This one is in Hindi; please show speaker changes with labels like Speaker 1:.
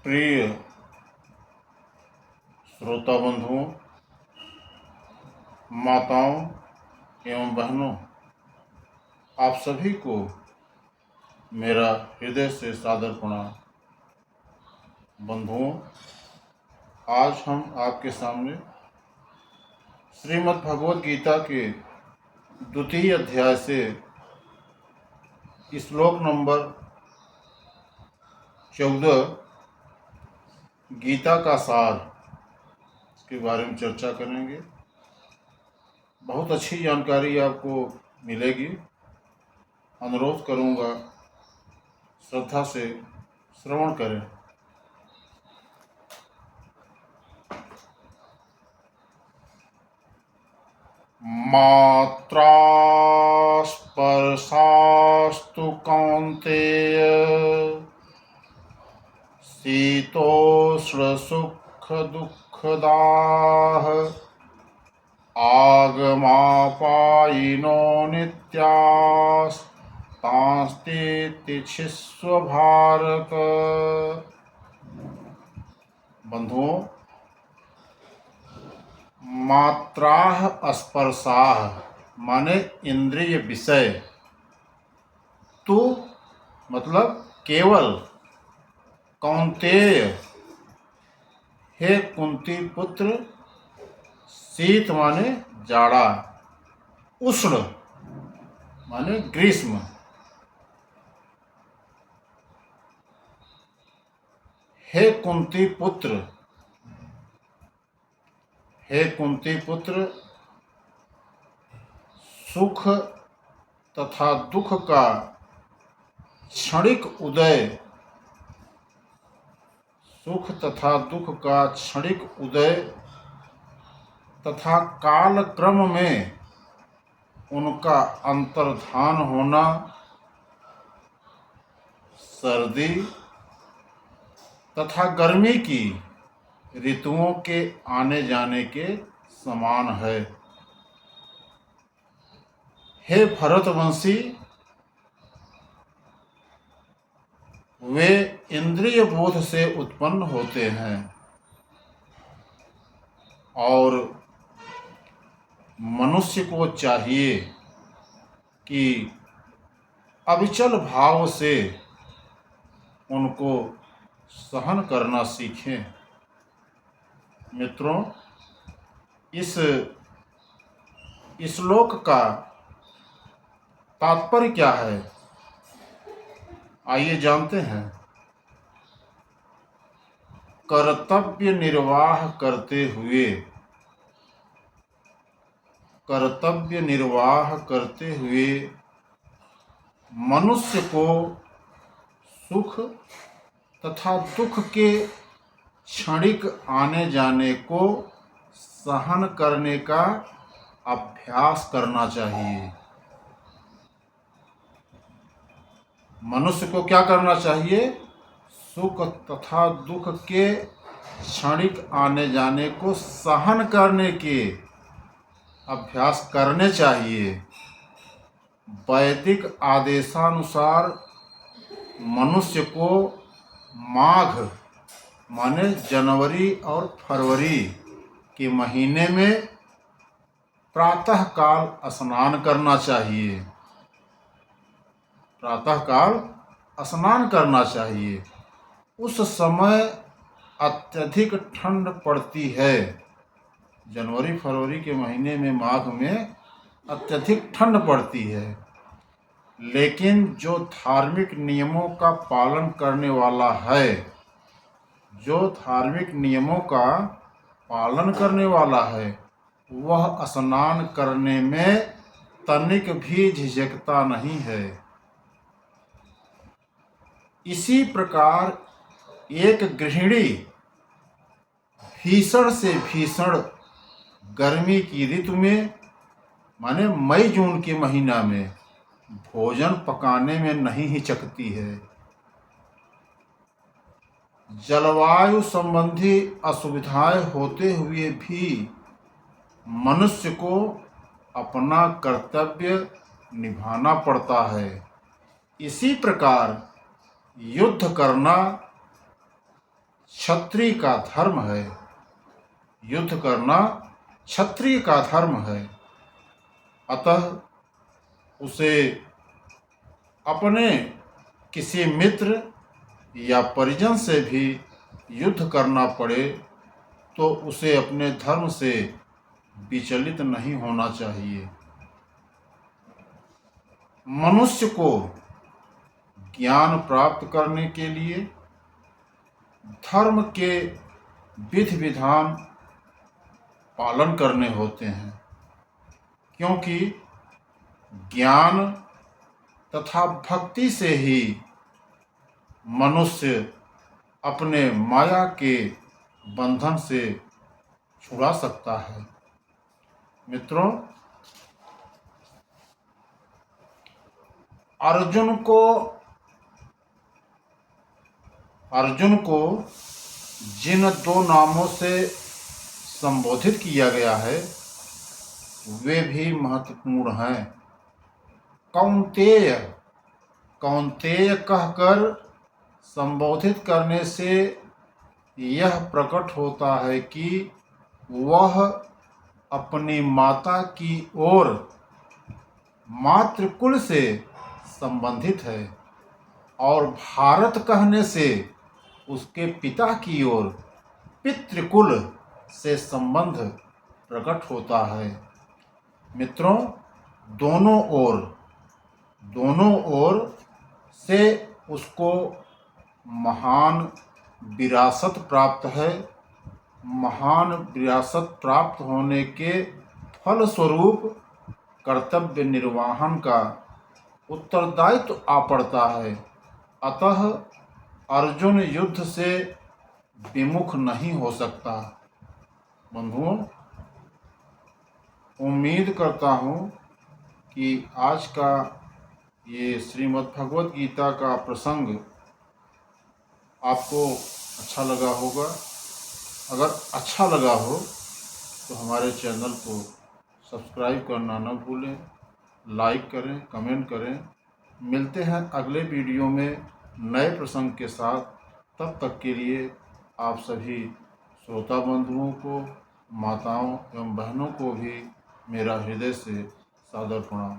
Speaker 1: प्रिय श्रोता बंधुओं, माताओं एवं बहनों, आप सभी को मेरा हृदय से सादर प्रणाम। बंधुओं, आज हम आपके सामने श्रीमद् भगवद गीता के 2 अध्याय से श्लोक नंबर 14 गीता का सार के बारे में चर्चा करेंगे। बहुत अच्छी जानकारी आपको मिलेगी। अनुरोध करूंगा श्रद्धा से श्रवण करें। मात्रा स्पर्शास्तु कौन्तेय शीतोष्ण सुख दुःखदाः आगमापायिनो नित्यास्तांस्ते तिथिस्व भारत। बंधुओं, मात्राः स्पर्शाः माने इंद्रिय विषय, तु मतलब केवल, कौन्तेय हे कुंती पुत्र, शीत माने जाड़ा, उष्ण माने ग्रीष्म, हे कुंती पुत्र, सुख तथा दुख का क्षणिक उदय तथा काल क्रम में उनका अंतर्धान होना सर्दी तथा गर्मी की ऋतुओं के आने जाने के समान है। हे भरतवंशी, वे इंद्रिय बोध से उत्पन्न होते हैं और मनुष्य को चाहिए कि अविचल भाव से उनको सहन करना सीखें। मित्रों, इस श्लोक का तात्पर्य क्या है, आइए जानते हैं। कर्तव्य निर्वाह करते हुए मनुष्य को सुख तथा दुख के क्षणिक आने जाने को सहन करने का अभ्यास करना चाहिए। मनुष्य को क्या करना चाहिए? सुख तथा दुख के क्षणिक आने जाने को सहन करने के अभ्यास करने चाहिए। वैदिक आदेशानुसार मनुष्य को माघ माने जनवरी और फरवरी के महीने में प्रातःकाल स्नान करना चाहिए। उस समय अत्यधिक ठंड पड़ती है। जनवरी फरवरी के महीने में, माघ में अत्यधिक ठंड पड़ती है। लेकिन जो धार्मिक नियमों का पालन करने वाला है, वह स्नान करने में तनिक भी झिझकता नहीं है। इसी प्रकार एक गृहिणी भीषण से भीषण गर्मी की ऋतु में माने मई जून के महीना में भोजन पकाने में नहीं हिचकती है। जलवायु संबंधी असुविधाएं होते हुए भी मनुष्य को अपना कर्तव्य निभाना पड़ता है। इसी प्रकार युद्ध करना क्षत्रिय का धर्म है। युद्ध करना क्षत्रिय का धर्म है। अतः उसे अपने किसी मित्र या परिजन से भी युद्ध करना पड़े तो उसे अपने धर्म से विचलित नहीं होना चाहिए। मनुष्य को ज्ञान प्राप्त करने के लिए धर्म के विधि विधान पालन करने होते हैं, क्योंकि ज्ञान तथा भक्ति से ही मनुष्य अपने माया के बंधन से छुड़ा सकता है। मित्रों, अर्जुन को जिन दो नामों से संबोधित किया गया है वे भी महत्वपूर्ण हैं। कौन्तेय कहकर संबोधित करने से यह प्रकट होता है कि वह अपनी माता की ओर मातृकुल से संबंधित है, और भारत कहने से उसके पिता की ओर पितृकुल से संबंध प्रकट होता है। मित्रों, दोनों ओर से उसको महान विरासत प्राप्त है। महान विरासत प्राप्त होने के फलस्वरूप कर्तव्य निर्वहन का उत्तरदायित्व आ पड़ता है। अतः अर्जुन युद्ध से विमुख नहीं हो सकता। बंधुओं, उम्मीद करता हूँ कि आज का ये श्रीमद् भगवत गीता का प्रसंग आपको अच्छा लगा होगा। अगर अच्छा लगा हो तो हमारे चैनल को सब्सक्राइब करना न भूलें, लाइक करें, कमेंट करें। मिलते हैं अगले वीडियो में नए प्रसंग के साथ। तब तक के लिए आप सभी श्रोता बंधुओं को, माताओं एवं बहनों को भी मेरा हृदय से सादर प्रणाम।